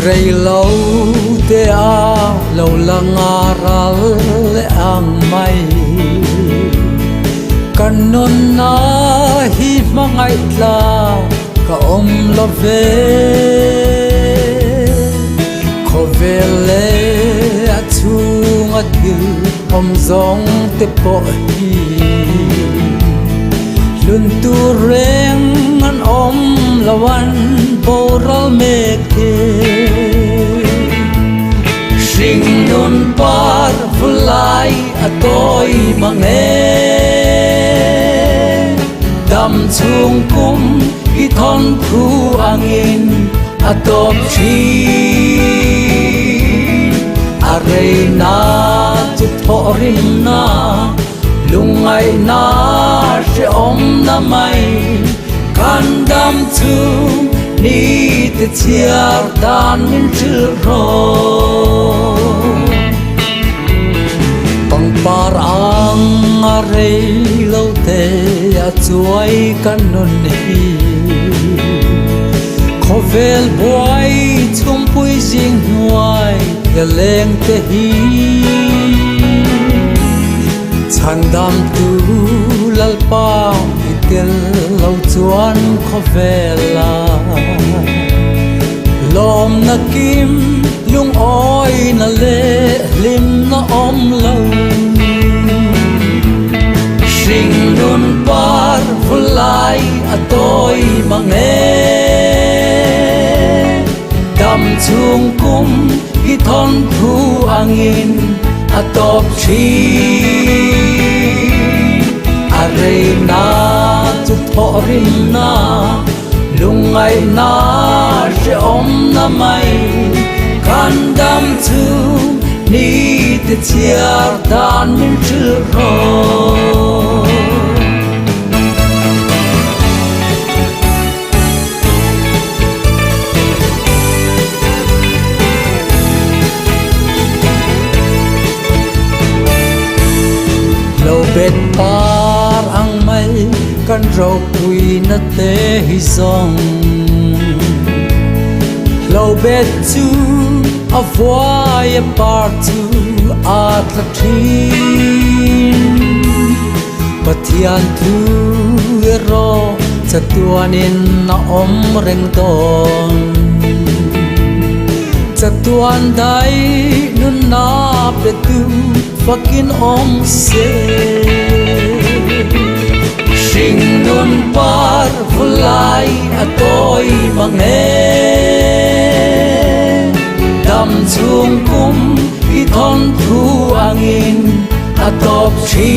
Rây lâu te a lâu lang aral le ang mai kanon na hi mangai tla ka om lo ve ko vele atung atil om zong te po hi lun tu reng an om lawan boral me ke Sing nun par fulai atoi mange Dam chung kum I thon khu angin atop chi Arena tu thorin na lungai na she om na mai kan dam chung ni te chiar dan min chil ro par ang arei lo te a chuai kan non hi khovel boy chum pui jing huai ya leng te hi chandam tu lal pa itel lo chuan khovela lom na kim lung oi na le lim na om lo Sing nun par fulai atoi mange Dam chung kum I thon khu angin atop chi Arena tu thorin na lungai na she om na mai kan dam chung ni te chiar dan min chil ro Bet par ang mai kan ro pui na te hi song Lo bet tu avoy a part tu at la trin Patian tu ro sa tuanin na om reng don Sa tuan dai nun na petu Fakin om se Sing nun par fulai atoi mange Dam chung kum I thon thu angin atop chi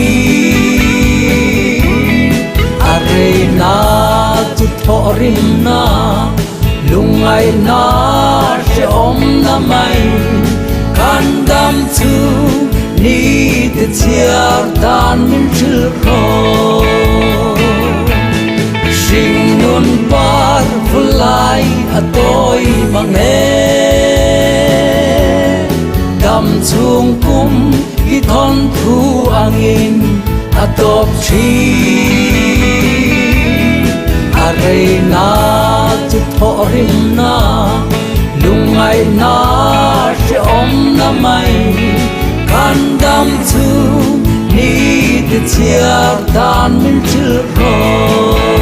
Arena tu thorin na lungai na she om na mai kan dam chung ni te chiar dan min chil ro Sing nun par fulai atoi mange Dam chung kum I thon thu angin atop chi Arena tu thorin na lungai na she om na mai kan dam chung ni te chiar dan min chil ro